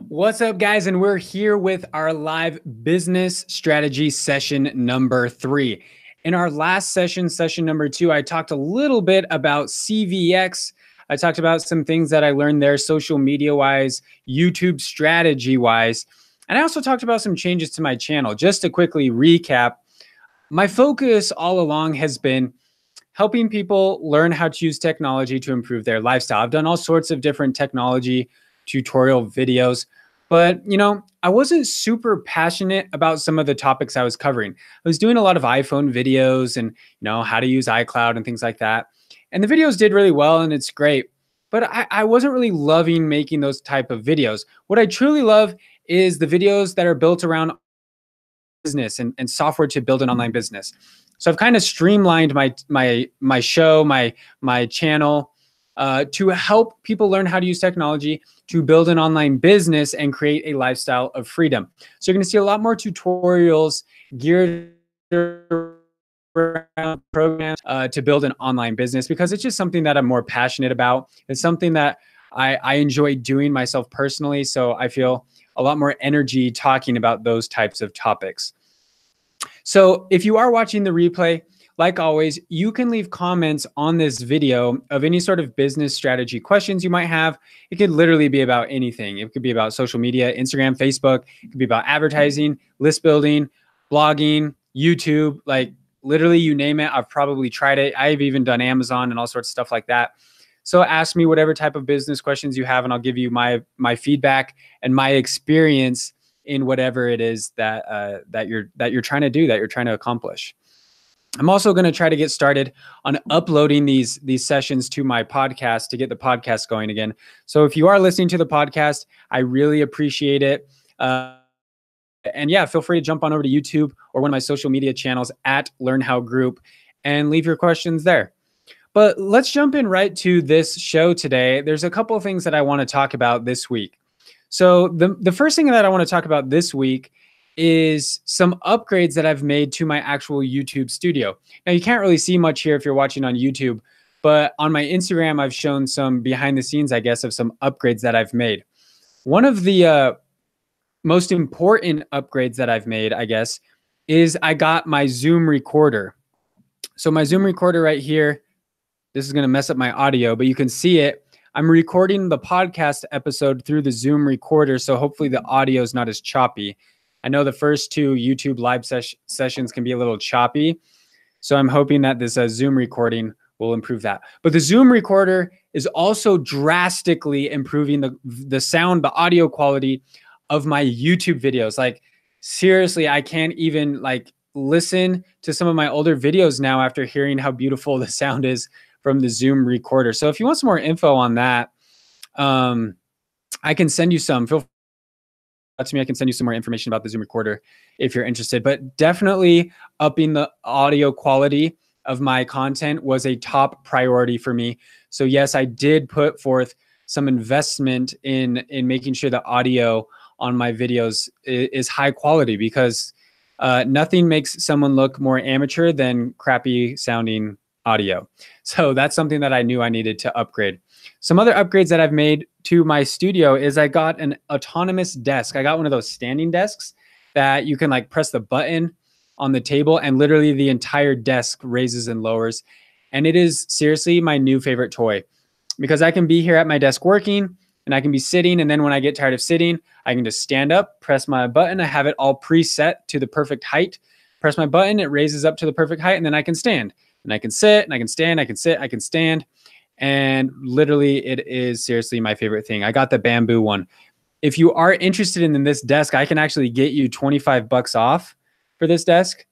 What's up, guys? And we're here with our live business strategy session number 3. In our last session, session number 2, I talked a little bit about CVX. I talked about some things that I learned there, social media wise, YouTube strategy wise. And I also talked about some changes to my channel. Just to quickly recap, my focus all along has been helping people learn how to use technology to improve their lifestyle. I've done all sorts of different technology tutorial videos, but I wasn't super passionate about some of the topics I was covering. I was doing a lot of iPhone videos and how to use iCloud and things like that. And the videos did really well and it's great, but I wasn't really loving making those type of videos. What I truly love is the videos that are built around business and software to build an online business. So I've kind of streamlined my show, my channel, to help people learn how to use technology to build an online business and create a lifestyle of freedom. So you're going to see a lot more tutorials geared around programs to build an online business, because it's just something that I'm more passionate about. It's something that I enjoy doing myself personally. So I feel a lot more energy talking about those types of topics. So if you are watching the replay, like always, you can leave comments on this video of any sort of business strategy questions you might have. It could literally be about anything. It could be about social media, Instagram, Facebook. It could be about advertising, list building, blogging, YouTube, like literally you name it. I've probably tried it. I've even done Amazon and all sorts of stuff like that. So ask me whatever type of business questions you have, and I'll give you my feedback and my experience in whatever it is that you're trying to do, that you're trying to accomplish. I'm also going to try to get started on uploading these sessions to my podcast to get the podcast going again. So if you are listening to the podcast, I really appreciate it. And yeah, feel free to jump on over to YouTube or one of my social media channels at Learn How Group and leave your questions there. But let's jump in right to this show today. There's a couple of things that I want to talk about this week. So the first thing that I want to talk about this week is some upgrades that I've made to my actual YouTube studio. Now, you can't really see much here if you're watching on YouTube, but on my Instagram, I've shown some behind the scenes, I guess, of some upgrades that I've made. One of the most important upgrades that I've made, I guess, is I got my Zoom recorder. So my Zoom recorder right here, this is going to mess up my audio, but you can see it. I'm recording the podcast episode through the Zoom recorder, so hopefully the audio is not as choppy. I know the first 2 YouTube live sessions can be a little choppy, so I'm hoping that this Zoom recording will improve that. But the Zoom recorder is also drastically improving the sound, the audio quality of my YouTube videos. Like seriously, I can't even listen to some of my older videos now after hearing how beautiful the sound is from the Zoom recorder. So if you want some more info on that, I can send you some. Feel free to me. I can send you some more information about the Zoom recorder if you're interested. But definitely upping the audio quality of my content was a top priority for me. So yes, I did put forth some investment in making sure the audio on my videos is high quality, because nothing makes someone look more amateur than crappy sounding audio. So that's something that I knew I needed to upgrade. Some other upgrades that I've made to my studio is I got an autonomous desk. I got one of those standing desks that you can press the button on the table and literally the entire desk raises and lowers. And it is seriously my new favorite toy, because I can be here at my desk working and I can be sitting. And then when I get tired of sitting, I can just stand up, press my button. I have it all preset to the perfect height. Press my button, it raises up to the perfect height, and then I can stand. And I can sit and I can stand, I can sit, I can stand. And literally it is seriously my favorite thing. I got the bamboo one. If you are interested in this desk, I can actually get you $25 off for this desk.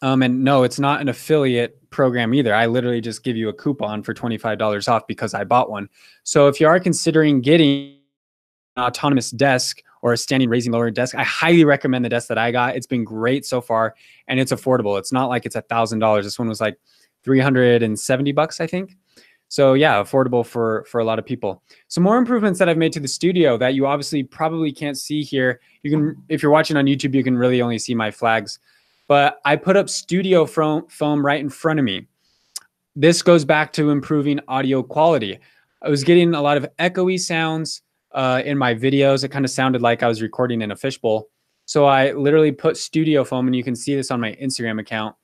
And no, it's not an affiliate program either. I literally just give you a coupon for $25 off because I bought one. So if you are considering getting an autonomous desk or a standing, raising, lowering desk, I highly recommend the desk that I got. It's been great so far, and it's affordable. It's not like it's $1,000. This one was like $370, I think. So yeah, affordable for a lot of people. Some more improvements that I've made to the studio that you obviously probably can't see here. You can, if you're watching on YouTube, you can really only see my flags. But I put up studio foam right in front of me. This goes back to improving audio quality. I was getting a lot of echoey sounds in my videos. It kind of sounded like I was recording in a fishbowl. So I literally put studio foam, and you can see this on my Instagram account.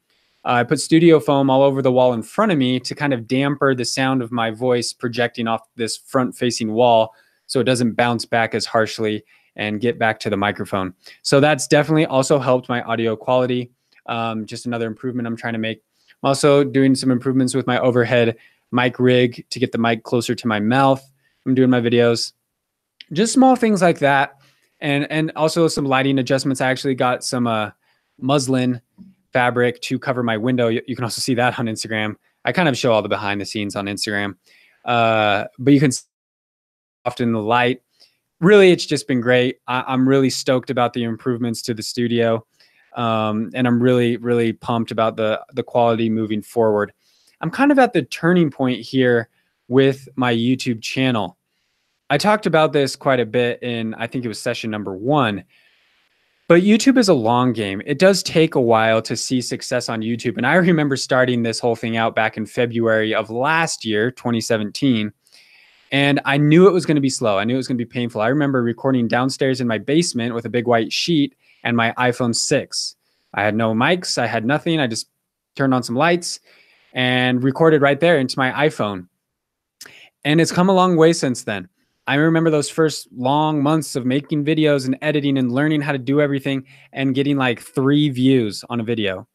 I put studio foam all over the wall in front of me to kind of damper the sound of my voice projecting off this front-facing wall so it doesn't bounce back as harshly and get back to the microphone. So that's definitely also helped my audio quality. Just another improvement I'm trying to make. I'm also doing some improvements with my overhead mic rig to get the mic closer to my mouth. I'm doing my videos. Just small things like that. And also some lighting adjustments. I actually got some muslin fabric to cover my window. You can also see that on Instagram. I kind of show all the behind the scenes on Instagram. But you can see often the light. Really, it's just been great. I'm really stoked about the improvements to the studio. And I'm really, really pumped about the quality moving forward. I'm kind of at the turning point here with my YouTube channel. I talked about this quite a bit in, I think it was session number 1. But YouTube is a long game. It does take a while to see success on YouTube. And I remember starting this whole thing out back in February of last year, 2017. And I knew it was going to be slow. I knew it was going to be painful. I remember recording downstairs in my basement with a big white sheet and my iPhone 6. I had no mics. I had nothing. I just turned on some lights and recorded right there into my iPhone. And it's come a long way since then. I remember those first long months of making videos and editing and learning how to do everything and getting like 3 views on a video.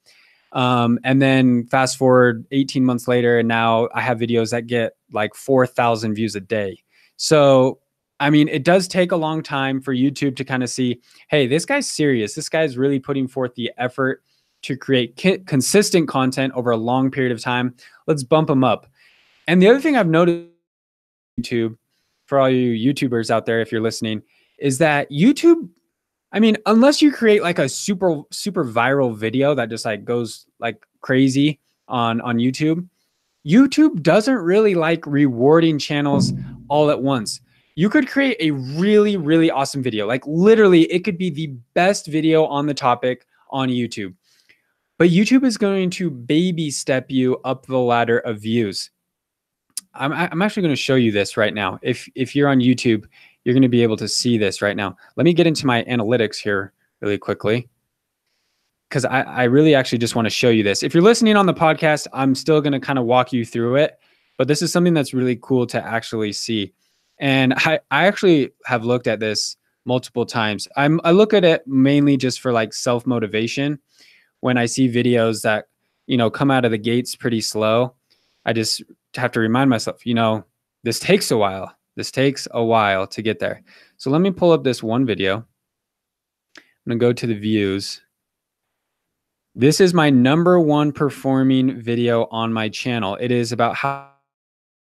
And then fast forward 18 months later, and now I have videos that get like 4,000 views a day. So, I mean, it does take a long time for YouTube to kind of see, hey, this guy's serious. This guy's really putting forth the effort to create consistent content over a long period of time. Let's bump him up. And the other thing I've noticed on YouTube, for all you YouTubers out there, if you're listening, is that YouTube, I mean, unless you create like a super viral video that just like goes like crazy on YouTube, YouTube doesn't really like rewarding channels all at once. You could create a really, really awesome video. Like literally, it could be the best video on the topic on YouTube. But YouTube is going to baby step you up the ladder of views. I'm actually going to show you this right now. If you're on YouTube, you're going to be able to see this right now. Let me get into my analytics here really quickly, because I really actually just want to show you this. If you're listening on the podcast, I'm still going to kind of walk you through it, but this is something that's really cool to actually see. And I actually have looked at this multiple times. I look at it mainly just for like self-motivation. When I see videos that, you know, come out of the gates pretty slow, I just have to remind myself, you know, this takes a while. This takes a while to get there. So let me pull up this one video. I'm going to go to the views. This is my #1 performing video on my channel. It is about how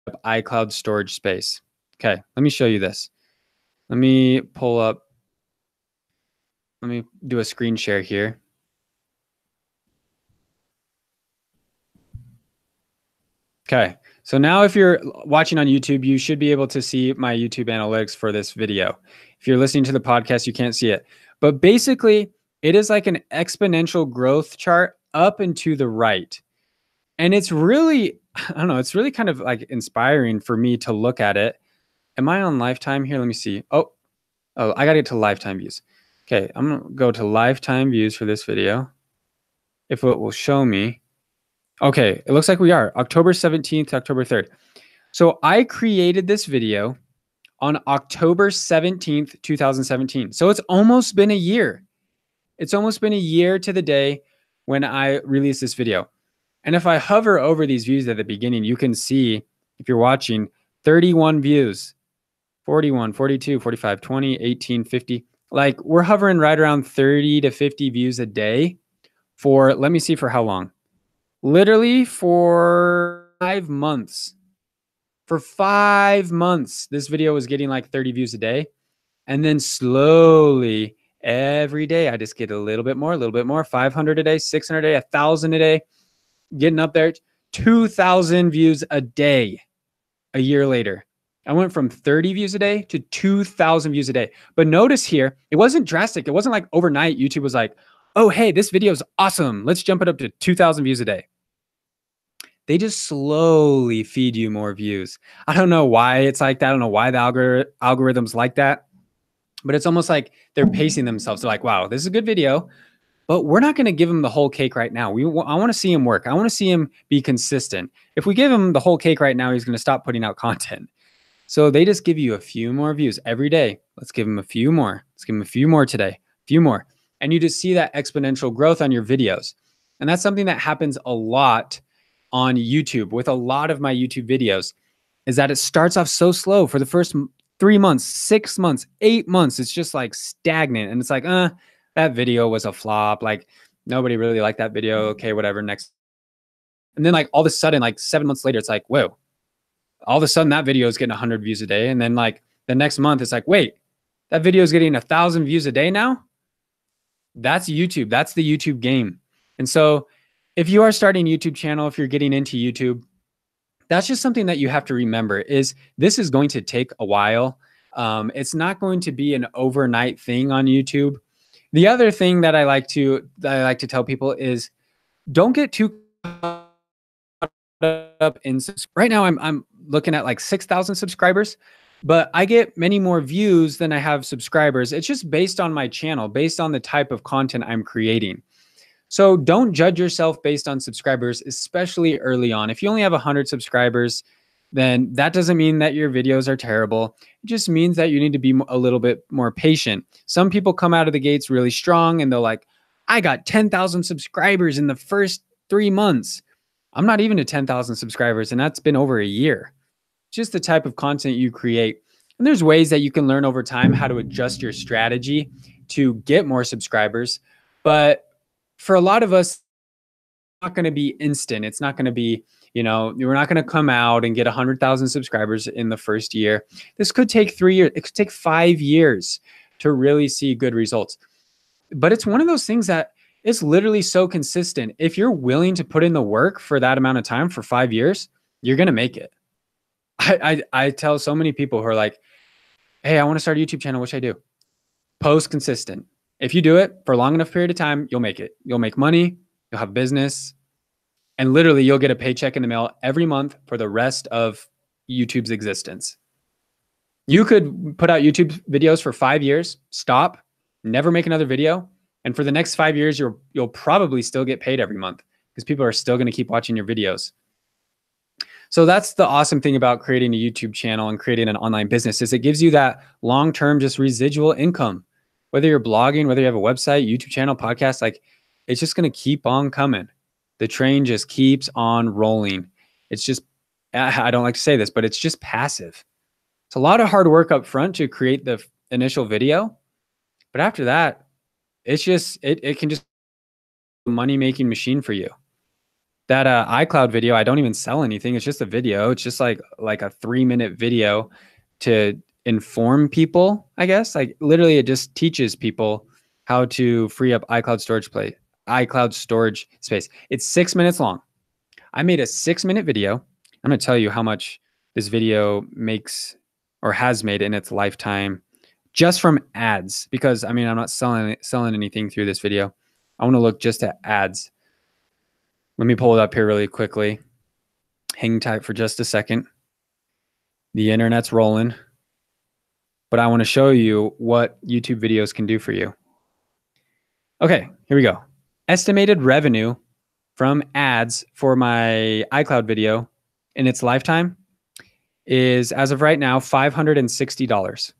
to iCloud storage space. Okay, let me show you this. Let me pull up. Let me do a screen share here. Okay, so now if you're watching on YouTube, you should be able to see my YouTube analytics for this video. If you're listening to the podcast, you can't see it. But basically, it is like an exponential growth chart up and to the right. And it's really, I don't know, it's really kind of like inspiring for me to look at it. Am I on lifetime here? Let me see. Oh, I got to get to lifetime views. Okay, I'm going to go to lifetime views for this video. If it will show me. Okay, it looks like we are October 17th to October 3rd. So I created this video on October 17th, 2017. So it's almost been a year. It's almost been a year to the day when I released this video. And if I hover over these views at the beginning, you can see, if you're watching, 31 views, 41, 42, 45, 20, 18, 50. Like we're hovering right around 30 to 50 views a day for, let me see for how long. Literally for 5 months. For 5 months, this video was getting like 30 views a day. And then slowly, every day, I just get a little bit more, 500 a day, 600 a day, 1,000 a day, getting up there, 2,000 views a day a year later. I went from 30 views a day to 2,000 views a day. But notice here, it wasn't drastic. It wasn't like overnight YouTube was like, oh, hey, this video is awesome. Let's jump it up to 2,000 views a day. they just slowly feed you more views. I don't know why it's like that. I don't know why the algorithms like that, but it's almost like they're pacing themselves. They're like, wow, this is a good video, but we're not going to give him the whole cake right now. I want to see him work. I want to see him be consistent. If we give him the whole cake right now, he's going to stop putting out content. So they just give you a few more views every day. Let's give him a few more. Let's give him a few more today, a few more. And you just see that exponential growth on your videos. And that's something that happens a lot on YouTube with a lot of my YouTube videos, is that it starts off so slow for the first 3 months, 6 months, 8 months. It's just like stagnant. And it's like, that video was a flop. Like nobody really liked that video. Okay, whatever, next. And then like all of a sudden, like 7 months later, it's like, whoa, all of a sudden that video is getting 100 views a day. And then like the next month, it's like, wait, that video is getting 1,000 views a day now. That's YouTube. That's the YouTube game. And so if you are starting a YouTube channel, if you're getting into YouTube, that's just something that you have to remember is this is going to take a while. It's not going to be an overnight thing on YouTube. The other thing that I like to tell people is don't get too caught up in right now. I'm looking at like 6,000 subscribers, but I get many more views than I have subscribers. It's just based on my channel, based on the type of content I'm creating. So don't judge yourself based on subscribers, especially early on. If you only have 100 subscribers, then that doesn't mean that your videos are terrible. It just means that you need to be a little bit more patient. Some people come out of the gates really strong and they're like, I got 10,000 subscribers in the first 3 months. I'm not even to 10,000 subscribers, and that's been over a year. Just the type of content you create. And there's ways that you can learn over time how to adjust your strategy to get more subscribers. But for a lot of us, it's not going to be instant. It's not going to be, we're not going to come out and get 100,000 subscribers in the first year. This could take 3 years. It could take 5 years to really see good results. But it's one of those things that it's literally so consistent. If you're willing to put in the work for that amount of time for 5 years, you're going to make it. I tell so many people who are like, hey, I want to start a YouTube channel. What should I do? Post consistent. If you do it for a long enough period of time, you'll make it. You'll make money. You'll have business. And literally, you'll get a paycheck in the mail every month for the rest of YouTube's existence. You could put out YouTube videos for 5 years, stop, never make another video. And for the next 5 years, you'll probably still get paid every month because people are still going to keep watching your videos. So that's the awesome thing about creating a YouTube channel and creating an online business is it gives you that long-term just residual income. Whether you're blogging, whether you have a website, YouTube channel, podcast, like it's just going to keep on coming. The train just keeps on rolling. It's just, I don't like to say this, but it's just passive. It's a lot of hard work up front to create the initial video. But after that, it's just, it can just be a money-making machine for you. That iCloud video, I don't even sell anything. It's just a video. It's just like a 3-minute video to inform people, I guess. Like literally it just teaches people how to free up iCloud storage space. It's 6 minutes long. I made a 6-minute video. I'm going to tell you how much this video makes or has made in its lifetime just from ads, because I mean, I'm not selling anything through this video. I want to look just at ads. Let me pull it up here really quickly. Hang tight for just a second. The internet's rolling. But I want to show you what YouTube videos can do for you. Okay, here we go. Estimated revenue from ads for my iCloud video in its lifetime is, as of right now, $560.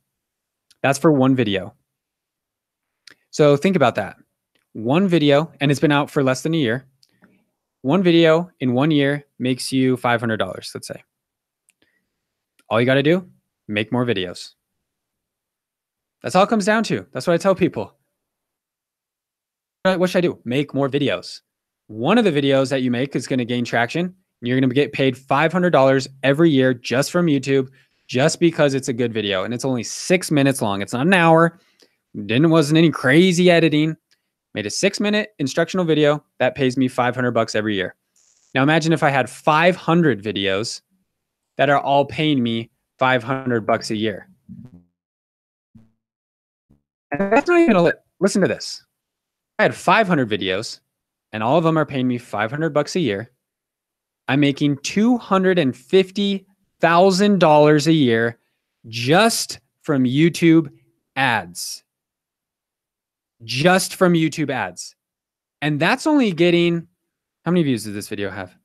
That's for one video. So think about that. One video, and it's been out for less than a year. One video in 1 year makes you $500, let's say. All you got to do, make more videos. That's all it comes down to. That's what I tell people. What should I do? Make more videos. One of the videos that you make is going to gain traction. And you're going to get paid $500 every year just from YouTube, just because it's a good video. And it's only 6 minutes long. It's not an hour. Wasn't any crazy editing. Made a 6-minute instructional video that pays me $500 every year. Now imagine if I had 500 videos that are all paying me $500 a year. And that's not even listen to this. I had 500 videos and all of them are paying me $500 a year. I'm making $250,000 a year just from YouTube ads. Just from YouTube ads. And that's only getting, how many views does this video have?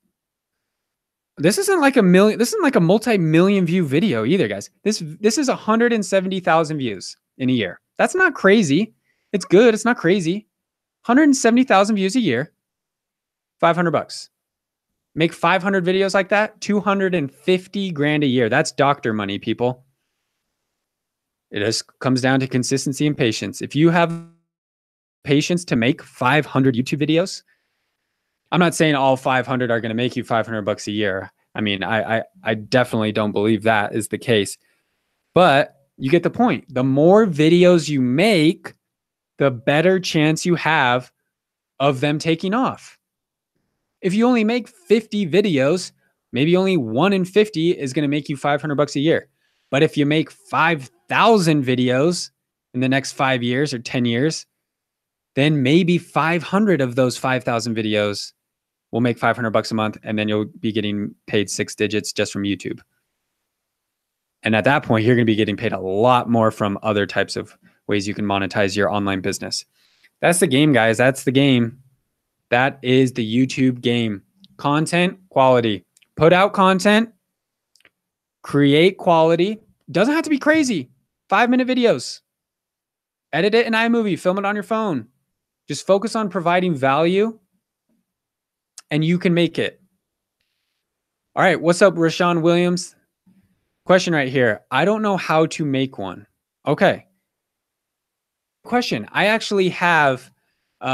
This isn't like a million, this isn't like a multi-million view video either, guys. This is 170,000 views in a year. That's not crazy. It's good. It's not crazy. 170,000 views a year, 500 bucks. Make 500 videos like that, 250 grand a year. That's doctor money, people. It just comes down to consistency and patience. If you have patience to make 500 YouTube videos, I'm not saying all 500 are going to make you 500 bucks a year. I mean, I definitely don't believe that is the case. But you get the point. The more videos you make, the better chance you have of them taking off. If you only make 50 videos, maybe only 1 in 50 is going to make you 500 bucks a year. But if you make 5,000 videos in the next 5 years or 10 years, then maybe 500 of those 5,000 videos will make 500 bucks a month, and then you'll be getting paid 6 digits just from YouTube. And at that point, you're going to be getting paid a lot more from other types of ways you can monetize your online business. That's the game, guys. That's the game. That is the YouTube game. Content quality. Put out content. Create quality. Doesn't have to be crazy. 5-minute videos. Edit it in iMovie. Film it on your phone. Just focus on providing value, and you can make it. All right. What's up, Rashawn Williams? Question right here. I don't know how to make one. Okay. Question. I actually have 2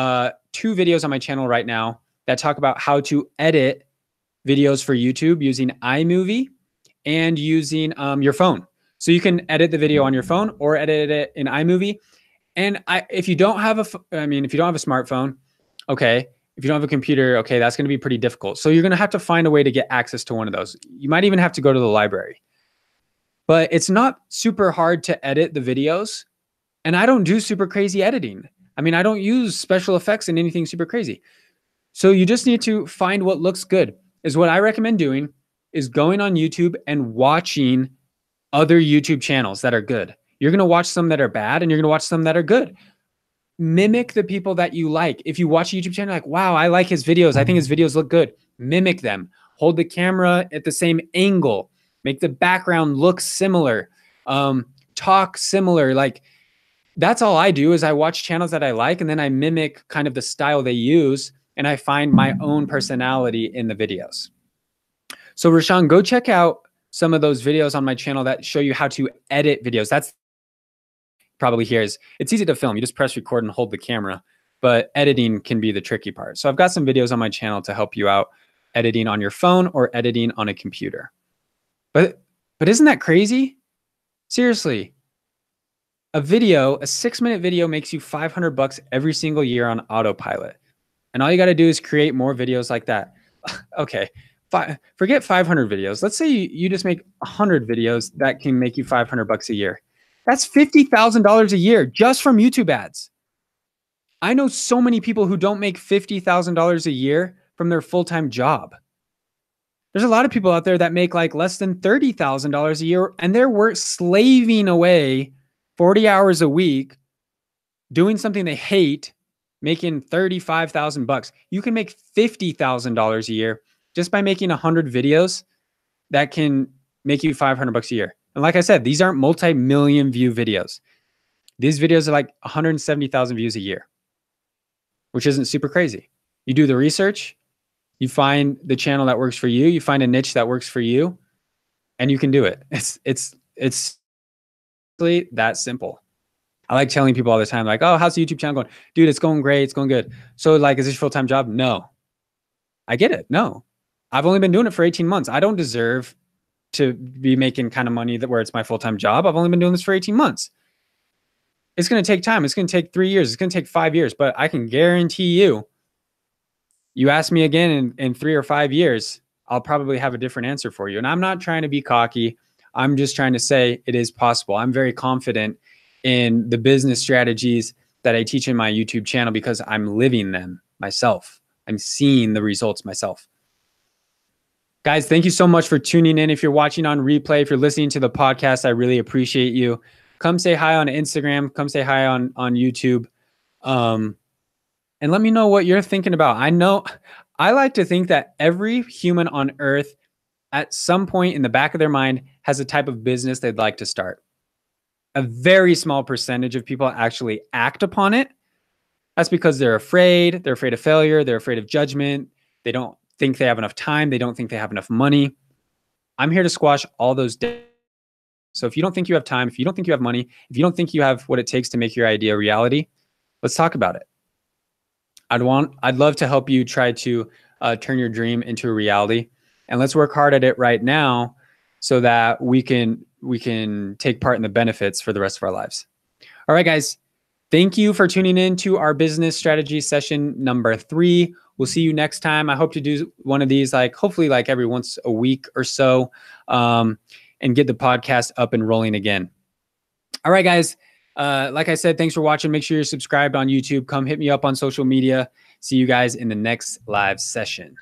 videos on my channel right now that talk about how to edit videos for YouTube using iMovie and using your phone. So you can edit the video on your phone or edit it in iMovie. And if you don't have a smartphone, okay. If you don't have a computer, okay, that's going to be pretty difficult. So you're going to have to find a way to get access to one of those. You might even have to go to the library. But it's not super hard to edit the videos. And I don't do super crazy editing. I mean, I don't use special effects in anything super crazy. So you just need to find what looks good. Is what I recommend doing is going on YouTube and watching other YouTube channels that are good. You're going to watch some that are bad and you're going to watch some that are good. Mimic the people that you like. If you watch a YouTube channel, like, wow, I like his videos. I think his videos look good. Mimic them. Hold the camera at the same angle. Make the background look similar. Talk similar. Like, that's all I do is I watch channels that I like and then I mimic kind of the style they use and I find my own personality in the videos. So Rashawn, go check out some of those videos on my channel that show you how to edit videos. That's probably here is it's easy to film. You just press record and hold the camera, but editing can be the tricky part. So I've got some videos on my channel to help you out editing on your phone or editing on a computer. But isn't that crazy? Seriously, a 6-minute video makes you 500 bucks every single year on autopilot. And all you got to do is create more videos like that. Okay. Forget 500 videos. Let's say you just make 100 videos that can make you 500 bucks a year. That's $50,000 a year just from YouTube ads. I know so many people who don't make $50,000 a year from their full-time job. There's a lot of people out there that make like less than $30,000 a year and they're slaving away 40 hours a week doing something they hate, making 35,000 bucks. You can make $50,000 a year just by making 100 videos that can make you 500 bucks a year. And like I said, these aren't multi-million view videos. These videos are like 170,000 views a year, which isn't super crazy. You do the research, you find the channel that works for you, you find a niche that works for you, and you can do it. It's that simple. I like telling people all the time, like, oh, how's the YouTube channel going? Dude, it's going great. It's going good. So like, is this your full-time job? No. I get it. No. I've only been doing it for 18 months. I don't deserve to be making kind of money where it's my full-time job. I've only been doing this for 18 months. It's going to take time. It's going to take 3 years. It's going to take 5 years, but I can guarantee you ask me again in 3 or 5 years, I'll probably have a different answer for you. And I'm not trying to be cocky. I'm just trying to say it is possible. I'm very confident in the business strategies that I teach in my YouTube channel because I'm living them myself. I'm seeing the results myself. Guys, thank you so much for tuning in. If you're watching on replay, if you're listening to the podcast, I really appreciate you. Come say hi on Instagram. Come say hi on YouTube. And let me know what you're thinking about. I like to think that every human on earth at some point in the back of their mind has a type of business they'd like to start. A very small percentage of people actually act upon it. That's because they're afraid. They're afraid of failure. They're afraid of judgment. They don't think they have enough time. They don't think they have enough money. I'm here to squash all those down. So if you don't think you have time, if you don't think you have money, if you don't think you have what it takes to make your idea a reality, let's talk about it. I'd love to help you try to turn your dream into a reality, and let's work hard at it right now so that we can take part in the benefits for the rest of our lives. All right, guys. Thank you for tuning in to our business strategy session number 3. We'll see you next time. I hope to do one of these, hopefully every once a week or so, and get the podcast up and rolling again. All right, guys. Like I said, thanks for watching. Make sure you're subscribed on YouTube. Come hit me up on social media. See you guys in the next live session.